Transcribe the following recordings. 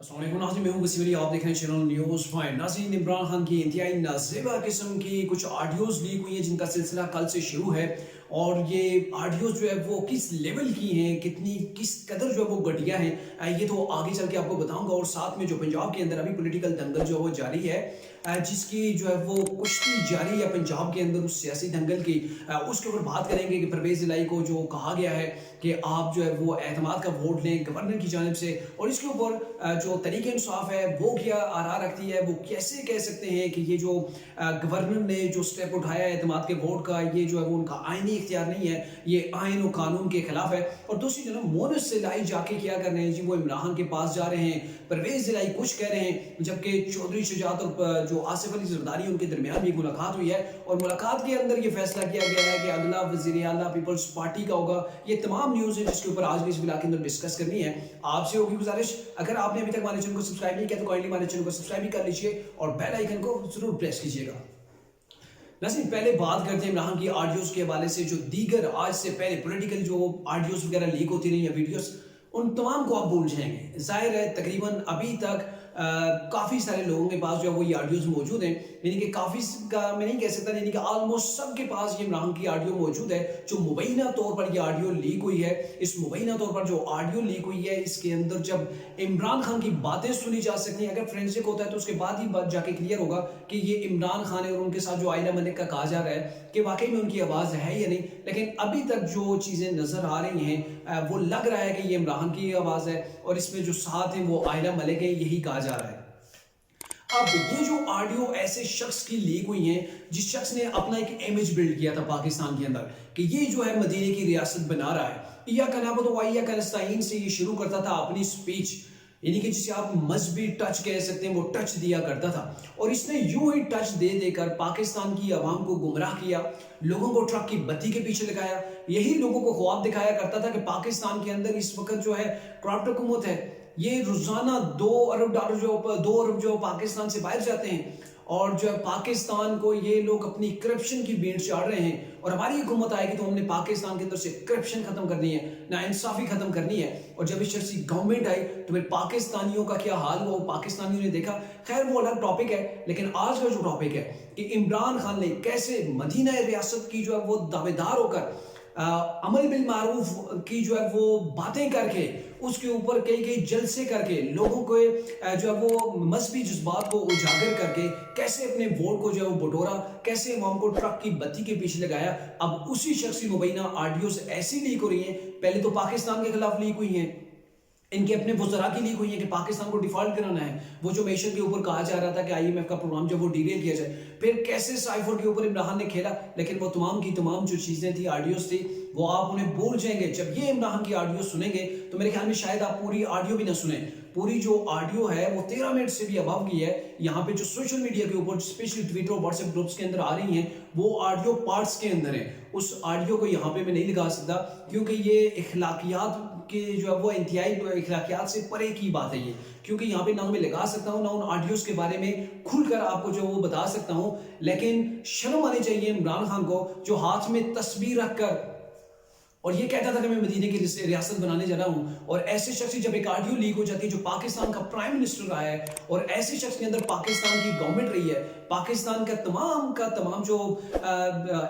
अस्सलाम वालेकुम नाज़रीन, मैं हूं वसीम अली, आप देख रहे हैं चैनल न्यूज़ पॉइंट। नाज़रीन, इमरान खान की इंतहाई नाज़ेबा किस्म की कुछ ऑडियोज़ लीक हुई हैं जिनका सिलसिला कल से शुरू है। और ये ऑडियोज़ जो है वो किस लेवल की हैं, किस कदर जो है वो घटिया हैं, ये तो आगे चल के आपको बताऊंगा। और साथ में जो पंजाब के अंदर अभी पॉलिटिकल दंगल जो है वो जारी है, जिसकी जो है वो कुश्ती जारी है पंजाब के अंदर उस सियासी दंगल की, उसके ऊपर बात करेंगे कि परवेज़ इलाही को जो कहा गया है कि आप जो है वो एतमाद का वोट लें गवर्नर की जानिब से, और इसके ऊपर जो तरीके इंसाफ है वो क्या आरा रखती है, वो कैसे कह सकते हैं कि ये जो गवर्नर ने जो स्टेप उठाया है एतमाद के वोट का, ये जो है वो उनका आईनी इख्तियार नहीं है, ये आइन और कानून के खिलाफ है। और दूसरी जो मोनस इलाही जाके क्या कर रहे हैं जी, वो इमरान के पास जा रहे हैं, परवेज़ इलाही कुछ कह रहे हैं, जबकि चौधरी शुजात और जो आसिफ अली जरदारी उनके दरमियान भी मुलाकात हुई है। और मुलाकात के अंदर ये फैसला किया गया है कि अगला वज़ीर आला पीपल्स पार्टी का होगा। ये तमाम न्यूज़ है जिसके ऊपर आज भी इस ब्लॉग के अंदर डिस्कस करनी है। आपसे होगी गुजारिश, अगर आपने अभी तक हमारे चैनल को सब्सक्राइब नहीं किया तो काइंडली हमारे चैनल को सब्सक्राइब भी कर लीजिए और बेल आइकन को जरूर प्रेस कीजिएगा। नाज़रीन, पहले बात करते हैं इमरान की ऑडियोज़ के हवाले से। जो दीगर आज से पहले पॉलिटिकल जो ऑडियोज़ वगैरह लीक होती रही या वीडियोस, उन तमाम को आप भूल जाएंगे। जाहिर है तकरीबन अभी तक काफ़ी सारे लोगों के पास जो है वो ये ऑडियोज़ मौजूद हैं, यानी कि काफ़ी का मैं नहीं कह सकता, यानी कि ऑलमोस्ट सबके पास ये इमरान की ऑडियो मौजूद है। जो मुबैना तौर पर ये ऑडियो लीक हुई है, इस मुबैना तौर पर जो ऑडियो लीक हुई है, इसके अंदर जब इमरान खान की बातें सुनी जा सकती हैं, अगर फ्रेंसिक होता है तो उसके बाद ही बात जाके क्लियर होगा कि ये इमरान खान है और उनके साथ जो आयला मलिक का कहा जा रहा है कि वाकई में उनकी आवाज़ है या नहीं। लेकिन अभी तक जो चीज़ें नज़र आ रही हैं वो लग रहा है कि ये इमरान की आवाज़ है और इसमें जो साथ है वो आयला मलिक है, यही कहा जा रहा है। अब ये जो ऑडियो ऐसे शख्स की लीक हुई हैं जिस शख्स ने अपना एक इमेज बिल्ड किया था पाकिस्तान के अंदर कि ये जो है मदीने की रियासत बना रहा है, या कनाबत वाइया कनस्ताइन से ये शुरू करता था अपनी स्पीच, यानी कि जिसे आप मजहबी टच कह सकते हैं, वो टच दिया करता था। और इसने यूं ही टच दे देकर पाकिस्तान की आवाम को गुमराह किया, लोगों को ट्रक की बत्ती के पीछे लगाया। यही लोगों को ख्वाब दिखाया करता था कि पाकिस्तान के अंदर इस वक्त जो है करप्ट हुकूमत है, ये रोजाना $2 अरब जो पाकिस्तान से बाहर जाते हैं, और जो है पाकिस्तान को ये लोग अपनी करप्शन की भेंट चाढ़ रहे हैं। और हमारी हुकूमत आएगी तो हमने पाकिस्तान के अंदर से करप्शन खत्म करनी है, नाइंसाफी खत्म करनी है। और जब इस शख्स की गवर्नमेंट आई तो फिर पाकिस्तानियों का क्या हाल हुआ, पाकिस्तानियों ने देखा। खैर वो अलग टॉपिक है, लेकिन आज का जो टॉपिक है कि इमरान खान ने कैसे मदीना रियासत की जो है वो दावेदार होकर अमल बिल मारूफ की जो है वो बातें करके, उसके ऊपर कई जलसे करके, लोगों को जो है वो मजहबी जज्बात को उजागर करके कैसे अपने वोट को जो है वो बटोरा, कैसे अवाम को ट्रक की बत्ती के पीछे लगाया। अब उसी शख्स की मुबैना ऑडियोज ऐसी लीक हो रही हैं, पहले तो पाकिस्तान के खिलाफ लीक हुई हैं, इनके अपने वज़रा की लीक हुई है कि पाकिस्तान को डिफॉल्ट कराना है। वो जो मेशन के ऊपर कहा जा रहा था कि IMF का प्रोग्राम जब वो डिटेल किया जाए, फिर कैसे साइफर के ऊपर इमरान ने खेला। लेकिन वो तमाम की तमाम जो चीज़ें थी, ऑडियोज थी, वो आप उन्हें भूल जाएंगे। जब ये इमरान की ऑडियो सुनेंगे तो मेरे ख्याल में शायद आप पूरी ऑडियो भी ना सुने। पूरी जो ऑडियो है वो 13 मिनट से भी अबव की है। यहाँ पे जो सोशल मीडिया के ऊपर स्पेशली ट्विटर और व्हाट्सएप ग्रुप्स के अंदर आ रही हैं, वो ऑडियो पार्ट्स के अंदर है। उस ऑडियो को यहाँ पे मैं नहीं लगा सकता क्योंकि ये इखलाकियात के जो है वो इंतहाई इखलाकियात से परे की बात है ये, क्योंकि यहाँ पे ना मैं लगा सकता हूँ ना उन ऑडियोज के बारे में खुलकर आपको जो वो बता सकता हूँ। लेकिन शर्म आनी चाहिए इमरान खान को, जो हाथ में तस्वीर रखकर और ये कहता था कि मैं मदीने की रियासत बनाने जा रहा हूं। और ऐसे शख्स जब एक ऑडियो लीक हो जाती है जो पाकिस्तान का प्राइम मिनिस्टर रहा है, और ऐसे शख्स के अंदर पाकिस्तान की गवर्नमेंट रही है, पाकिस्तान का तमाम जो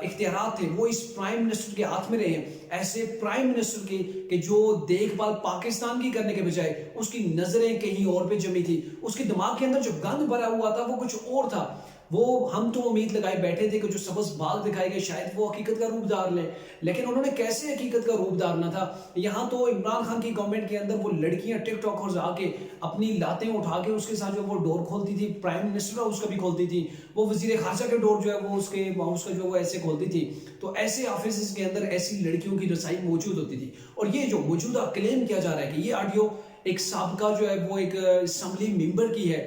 इख्तियारात थे वो इस प्राइम मिनिस्टर के हाथ में रहे हैं। ऐसे प्राइम मिनिस्टर की कि जो देखभाल पाकिस्तान की करने के बजाय उसकी नजरें कहीं और पे जमी थी, उसके दिमाग के अंदर जो गंद भरा हुआ था वो कुछ और था। वो हम तो उम्मीद लगाए बैठे थे कि जो सबज बाग दिखाए गए शायद वो हकीकत का रूप धार ले, लेकिन उन्होंने कैसे हकीकत का रूप धारना था। यहाँ तो इमरान खान की गवर्नमेंट के अंदर वो लड़कियां टिकटॉकर्स आके अपनी लातें उठा के उसके साथ जो वो डोर खोलती थी, प्राइम मिनिस्टर उसका भी खोलती थी, वो वजीर खारजा के डोर जो है वो उसका जो वो ऐसे खोलती थी। तो ऐसे ऑफिस के अंदर ऐसी लड़कियों की रसाई मौजूद होती थी। और ये जो मौजूदा क्लेम किया जा रहा है कि ये ऑडियो एक साबका जो है वो एक असम्बली मेंबर की है,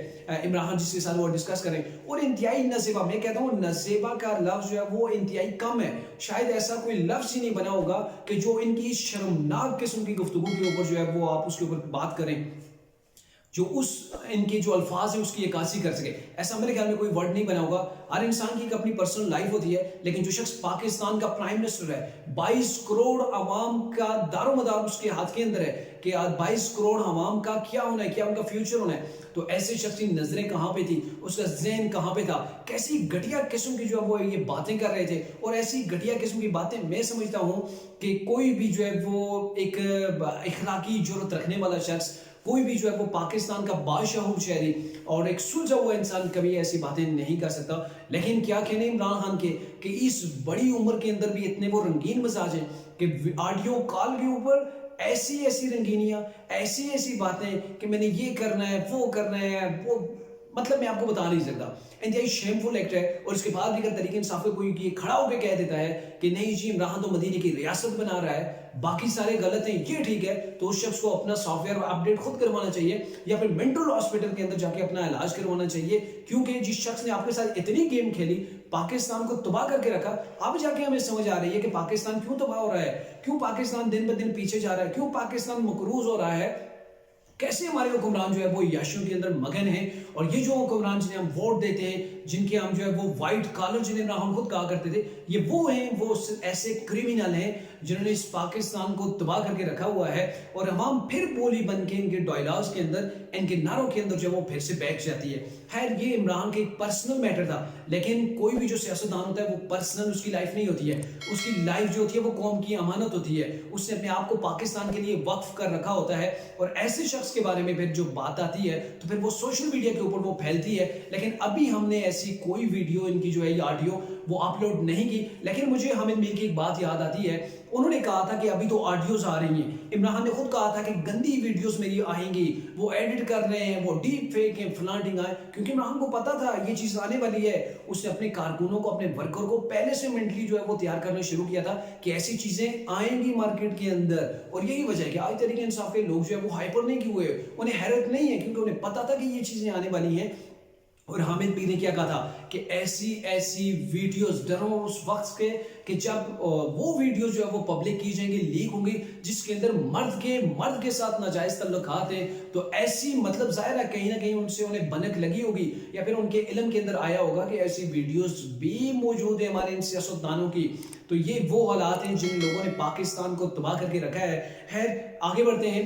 इमरान जिसके साथ वो डिस्कस करें। और इंतहाई नज़ेबा, मैं कहता हूँ नज़ेबा का लफ्ज जो है वो इंतहाई कम है। शायद ऐसा कोई लफ्ज ही नहीं बना होगा कि जो इनकी शर्मनाक किस्म की गुफ्तगू के ऊपर जो है वो आप उसके ऊपर बात करें, जो उस इनके जो अल्फाज है उसकी अक्कासी कर सके। ऐसा मेरे ख्याल में कोई वर्ड नहीं बना होगा। हर इंसान की एक अपनी पर्सनल लाइफ होती है, लेकिन जो शख्स पाकिस्तान का प्राइम मिनिस्टर है, 22 करोड़ अवाम का दारोमदार उसके हाथ के अंदर है, کہ 22 करोड़ عوام کا کیا ہونا ہے, کیا ان کا فیوچر ہونا ہے. تو ایسے شخص کی نظریں کہاں پہ تھی, اس کا ذہن کہاں پہ تھا, کیسی گھٹیا قسم کی جو ہے وہ یہ باتیں کر رہے تھے. اور ایسی گھٹیا قسم کی باتیں میں سمجھتا ہوں کہ کوئی بھی جو ہے وہ ایک اخلاقی جرات رکھنے والا شخص, کوئی بھی جو ہے وہ پاکستان کا باشعور شہری اور ایک سلجھا ہوا انسان کبھی ایسی باتیں نہیں کر سکتا. لیکن کیا کہنے عمران خان کے کہ اس بڑی عمر کے اندر بھی اتنے وہ رنگین مزاج ہیں کہ آڈیو کال کے اوپر ایسی ایسی رنگینیاں, ایسی ایسی باتیں کہ میں نے یہ کرنا ہے, وہ کرنا ہے, وہ مطلب میں آپ کو بتا نہیں سکتا. انتہائی شیمفل ایکٹ ہے. اور اس کے بعد بھی اگر تحریک انصاف کا کوئی یہ کھڑا ہو کے کہہ دیتا ہے کہ نہیں جی عمران تو مدینے کی ریاست بنا رہا ہے, باقی سارے غلط ہیں, یہ ٹھیک ہے, تو اس شخص کو اپنا سافٹ ویئر اپڈیٹ خود کروانا چاہیے یا پھر مینٹل ہاسپٹل کے اندر جا کے اپنا علاج کروانا چاہیے. کیونکہ جس شخص نے آپ کے ساتھ اتنی گیم کھیلی, پاکستان کو تباہ کر کے رکھا, اب جا کے ہمیں سمجھ آ رہی ہے کہ پاکستان کیوں تباہ ہو رہا ہے, کیوں پاکستان دن بدن پیچھے جا رہا ہے, کیوں پاکستان مقروض ہو رہا ہے, کیسے ہمارے حکمران جو ہے وہ یاشیوں کے اندر مگن ہیں. اور یہ جو حکمران جنہیں ہم ووٹ دیتے ہیں, جن کے ہم جو ہے وہ وائٹ کالر جنہیں ہم خود کہا کرتے تھے, یہ وہ ہیں, وہ ایسے کرمینل ہیں جنہوں نے اس پاکستان کو تباہ کر کے رکھا ہوا ہے. اور عوام پھر بولی بن کے ان کے ڈائلاگز کے اندر, ان کے نعروں کے اندر جو وہ پھر سے بیٹھ جاتی ہے. خیر یہ عمران کے ایک پرسنل میٹر تھا, لیکن کوئی بھی جو سیاستدان ہوتا ہے وہ پرسنل اس کی لائف نہیں ہوتی ہے. اس کی لائف جو ہوتی ہے وہ قوم کی امانت ہوتی ہے. اس نے اپنے آپ کو پاکستان کے لیے وقف کر رکھا ہوتا ہے. اور ایسے شخص کے بارے میں پھر جو بات آتی ہے تو پھر وہ سوشل میڈیا کے اوپر وہ پھیلتی ہے. لیکن ابھی ہم نے ایسی کوئی ویڈیو ان کی جو ہے یہ آڈیو وہ اپلوڈ نہیں کی. لیکن مجھے حامد میر کی ایک بات یاد آتی ہے, انہوں نے کہا تھا کہ ابھی تو آڈیوز آ رہی ہیں. عمران نے خود کہا تھا کہ گندی ویڈیوز میری آئیں گی, وہ ایڈٹ کر رہے ہیں, وہ ڈیپ فیک ہیں, فلاں ڈھنگا ہے. کیونکہ عمران کو پتا تھا یہ چیز آنے والی ہے. اس نے اپنے کارکنوں کو, اپنے ورکر کو پہلے سے مینٹلی جو ہے وہ تیار کرنا شروع کیا تھا کہ ایسی چیزیں آئیں گی مارکیٹ کے اندر. اور یہی وجہ ہے کہ آج تحریک انصاف کے لوگ جو ہے وہ ہائپر نہیں کیے ہوئے, انہیں حیرت نہیں ہے, کیونکہ انہیں پتا تھا کہ یہ چیزیں آنے والی ہیں. اور حامد میر نے کیا کہا تھا کہ ایسی ایسی ویڈیوز ڈرو اس وقت کے کہ جب وہ ویڈیوز جو ہے وہ پبلک کی جائیں گی, لیک ہوں گی, جس کے اندر مرد کے ساتھ ناجائز تعلقات ہیں. تو ایسی مطلب ظاہر ہے کہیں نہ کہیں ان سے انہیں بنک لگی ہوگی یا پھر ان کے علم کے اندر آیا ہوگا کہ ایسی ویڈیوز بھی موجود ہیں ہمارے ان سیاستدانوں کی. تو یہ وہ حالات ہیں جن لوگوں نے پاکستان کو تباہ کر کے رکھا ہے. خیر آگے بڑھتے ہیں.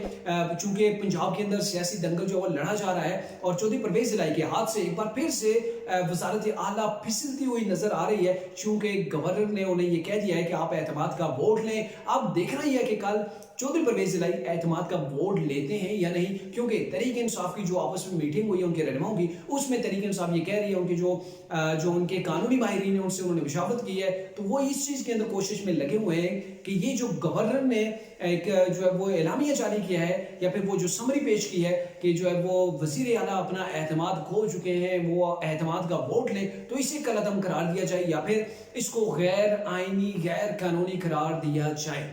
چونکہ پنجاب کے اندر سیاسی دنگل جو وہ لڑا جا رہا ہے اور چودھری پرویز الہی کے ہاتھ سے ایک بار پھر سے وزارت اعلیٰ پھسلتی ہوئی نظر آ رہی ہے, چونکہ گورنر نے انہیں یہ کہہ دیا ہے کہ آپ اعتماد کا ووٹ لیں. اب دیکھنا ہی ہے کہ کل چودھری پرویز الہی اعتماد کا ووٹ لیتے ہیں یا نہیں. کیونکہ تحریک انصاف کی جو آپس میں میٹنگ ہوئی ہے ان کے رہنماؤں کی, اس میں تحریک انصاف یہ کہہ رہی ہے, ان کے جو ان کے قانونی ماہرین ہیں ان سے انہوں نے مشاورت کی ہے, تو وہ اس چیز کے اندر کوشش میں لگے ہوئے ہیں کہ یہ جو گورنر نے ایک جو ہے وہ اعلامیہ جاری کیا ہے یا پھر وہ جو سمری پیش کی ہے کہ جو ہے وہ وزیر اعلیٰ اپنا اعتماد کھو چکے ہیں, وہ اعتماد کا ووٹ لیں, تو اسے کل عدم قرار دیا جائے یا پھر اس کو غیر آئینی غیر قانونی قرار دیا جائے.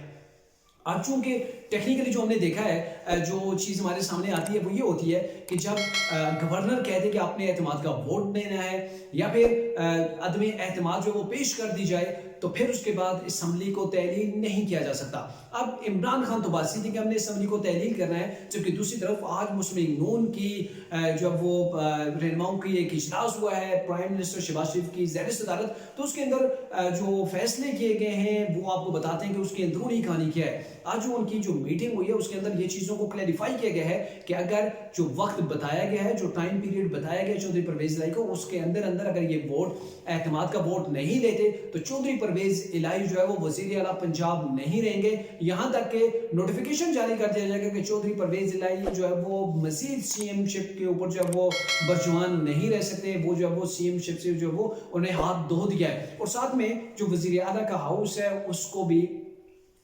اب چونکہ ٹیکنیکلی جو ہم نے دیکھا ہے, جو چیز ہمارے سامنے آتی ہے وہ یہ ہوتی ہے کہ جب گورنر کہتے کہ آپ نے اعتماد کا ووٹ دینا ہے یا پھر عدم اعتماد جو وہ پیش کر دی جائے, تو پھر اس کے بعد اسمبلی کو تحلیل نہیں کیا جا سکتا. اب عمران خان تو بات تھی کہ ہم نے اسمبلی کو تحلیل کرنا ہے, جبکہ دوسری طرف آج مسلم نون کی جو وہ رہنماؤں کی ایک اجلاس ہوا ہے پرائم منسٹر شہباز شریف کی زیر صدارت, تو اس کے اندر جو فیصلے کیے گئے ہیں وہ آپ کو بتاتے ہیں کہ اس کی اندرونی کہانی کیا ہے. آج جو ان کی جو میٹنگ ہوئی ہے اس کے اندر یہ چیزوں کو کلیریفائی کیا گیا ہے کہ اگر جو وقت بتایا گیا ہے, جو ٹائم پیریڈ بتایا گیا چودھری پرویز الہی کو, اس کے اندر اگر یہ ووٹ اعتماد کا ووٹ نہیں دیتے تو چودھری پرویز الہی جو ہے وہ وزیر اعلیٰ پنجاب نہیں رہیں گے, یہاں تک کہ نوٹیفیکیشن جاری کر دیا جائے گا کہ چودھری پرویز الہی جو ہے وہ مزید سی ایم شپ کے اوپر جو ہے وہ برجمان نہیں رہ سکتے, وہ جو ہے وہ سی ایم شپ سے جو وہ انہیں ہاتھ دھو دیا ہے. اور ساتھ میں جو وزیر اعلیٰ کا ہاؤس ہے اس کو بھی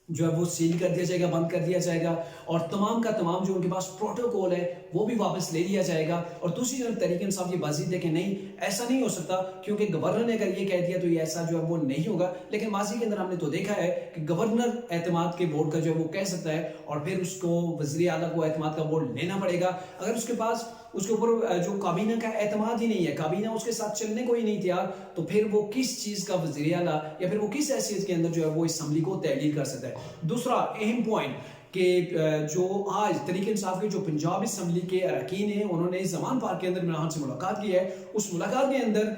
جو ہے وہ سیل کر دیا جائے گا, بند کر دیا جائے گا, اور تمام کا تمام جو ان کے پاس پروٹوکول ہے وہ بھی واپس لے لیا جائے گا. اور دوسری جانب تحریک انصاف یہ بازی دے کہ نہیں ایسا نہیں ہو سکتا, کیونکہ گورنر نے اگر یہ کہہ دیا تو یہ ایسا جو ہے وہ نہیں ہوگا. لیکن ماضی کے اندر ہم نے تو دیکھا ہے کہ گورنر اعتماد کے ووٹ کا جو ہے وہ کہہ سکتا ہے اور پھر اس کو وزیر اعلیٰ کو اعتماد کا ووٹ لینا پڑے گا. اگر اس کے پاس اس کے اوپر جو کابینہ کا اعتماد ہی نہیں ہے, کابینہ اس کے ساتھ چلنے کو ہی نہیں تیار, تو پھر وہ کس چیز کا وزیر اعلیٰ یا پھر وہ کس حیثیت کے اندر جو ہے وہ اسمبلی کو تحلیل کر سکتا ہے. دوسرا اہم پوائنٹ کہ جو آج تحریک انصاف کے جو پنجاب اسمبلی کے اراکین ہیں انہوں نے زمان پارک کے اندر عمران خان سے ملاقات کی ہے. اس ملاقات کے اندر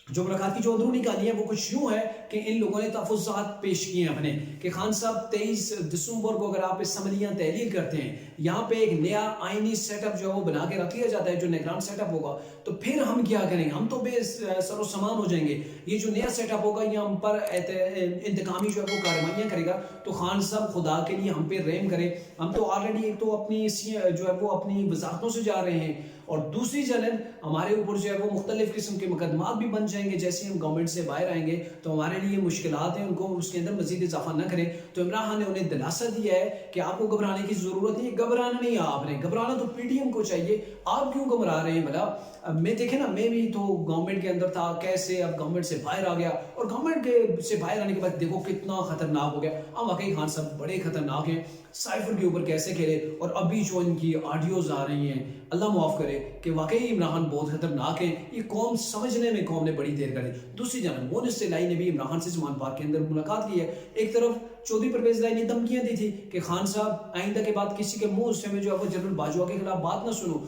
جو मुलाकात की जो अंदरूनी कहानी है वो कुछ यूं है कि इन लोगों ने तहफ़्फ़ुज़ात पेश किए हैं अपने कि खान साहब 23 दिसंबर को अगर आप असम्बलियाँ तहलील करते हैं, यहाँ पे एक नया आइनी सेटअप जो है वो बना के रख लिया जाता है, जो निगरान सेटअप होगा, तो फिर हम क्या करेंगे? हम तो बेसरो सामान हो जाएंगे। ये जो नया सेटअप होगा ये हम पर इंतकामी जो है वो कार्रवाइयाँ करेगा, तो खान साहब खुदा के लिए हम पे रहम करें। हम तो ऑलरेडी एक तो अपनी जो है वो अपनी वजारतों से जा रहे हैं, और दूसरी जानब हमारे ऊपर जो है वो मुख्तलिफ किस्म के मुकदमात भी बन जाएंगे। जैसे हम गवर्नमेंट से बाहर आएंगे तो हमारे लिए मुश्किलात हैं, उनको उसके अंदर मजीद इजाफा न करें। तो इमरान खान ने उन्हें दिलासा दिया है कि आपको घबराने की जरूरत नहीं है। घबराना नहीं है आपने, घबराना तो पीडीएम को चाहिए। आप क्यों घबरा रहे हैं भला? मैं देखे ना, मैं भी तो गवर्नमेंट के अंदर था, कैसे अब गवर्नमेंट से बाहर आ गया, और गवर्नमेंट के से बाहर आने के बाद देखो कितना खतरनाक हो गया। अब वाकई खान साहब बड़े खतरनाक हैं, साइफर के ऊपर कैसे खेले, और अभी जो इनकी ऑडियोज आ रही हैं, अल्लाह माफ करे कि वाकई इमरान खान बहुत खतरनाक है। ये कौम समझने में कौम ने बड़ी देर करी। दूसरी जानब मोनिस इलाही ने भी इमरान खान से जमान पार्क के अंदर मुलाकात की है। एक तरफ चौधरी परवेज इलाही ने धमकियां दी थी कि खान साहब आइंदा के बाद किसी के मुंह से में जो है वो जनरल बाजवा के खिलाफ बात ना सुनो।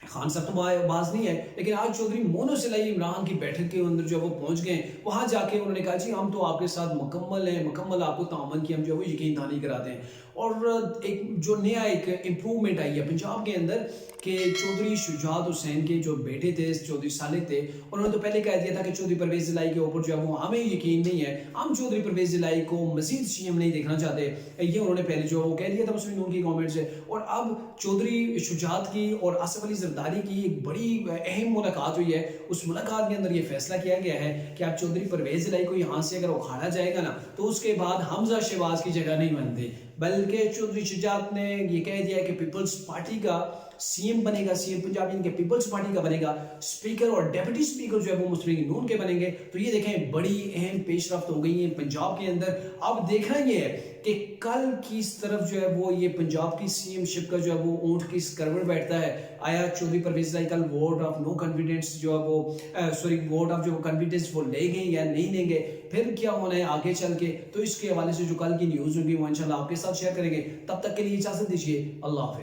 खान साहब तो बाज नहीं है, लेकिन आज चौधरी मोनिस इलाही इमरान की बैठक के अंदर जो वो पहुंच गए, वहां जाके उन्होंने कहा जी हम तो आपके साथ मुकम्मल हैं, मुकम्मल आपको तामन की हम जो है वो यकीन दहानी कराते हैं। और एक जो नया एक इम्प्रूवमेंट आई है पंजाब के अंदर कि चौधरी शुजात हुसैन के जो बेटे थे, चौधरी सालिक थे, उन्होंने तो पहले कह दिया था कि चौधरी परवेज इलाही के ऊपर जो है वो हमें यकीन नहीं है, हम चौधरी परवेज इलाही को मजीद सीएम नहीं देखना चाहते। ये उन्होंने पहले जो वो कह दिया था मुस्लिम लीग की गवर्नमेंट से। और अब चौधरी शुजात की और आसिफ अली जरदारी की एक बड़ी अहम मुलाकात हुई है। उस मुलाकात के अंदर ये फैसला किया गया है कि आप चौधरी परवेज इलाही को यहाँ से अगर उखाड़ा जाएगा ना, तो उसके बाद हमजा शहबाज की जगह नहीं बनती, बल्कि चौधरी शुजात ने ये कह दिया कि पीपल्स पार्टी का सीएम बनेगा, सीएम पंजाब इनके पीपल्स पार्टी का बनेगा, स्पीकर और डेप्यूटी स्पीकर जो है वो मुस्लिम लीग नून के बनेंगे। तो ये देखें बड़ी अहम पेशरफ्त हो गई है पंजाब के अंदर। अब देखना ये है कि कल किस तरफ जो है वो ये पंजाब की सीएमशिप का जो है वो ऊंट किस करवट बैठता है। आया चौधरी परवेज इलाही कल वोट ऑफ नो कॉन्फिडेंस जो है वो वोट ऑफ जो कॉन्फिडेंस वो लेंगे या नहीं लेंगे, फिर क्या होना है आगे चल के, तो इसके हवाले से जो कल की न्यूज होगी वो इंशाल्लाह आपके साथ शेयर करेंगे। तब तक के लिए इजाजत दीजिए, अल्लाह हाफिज़।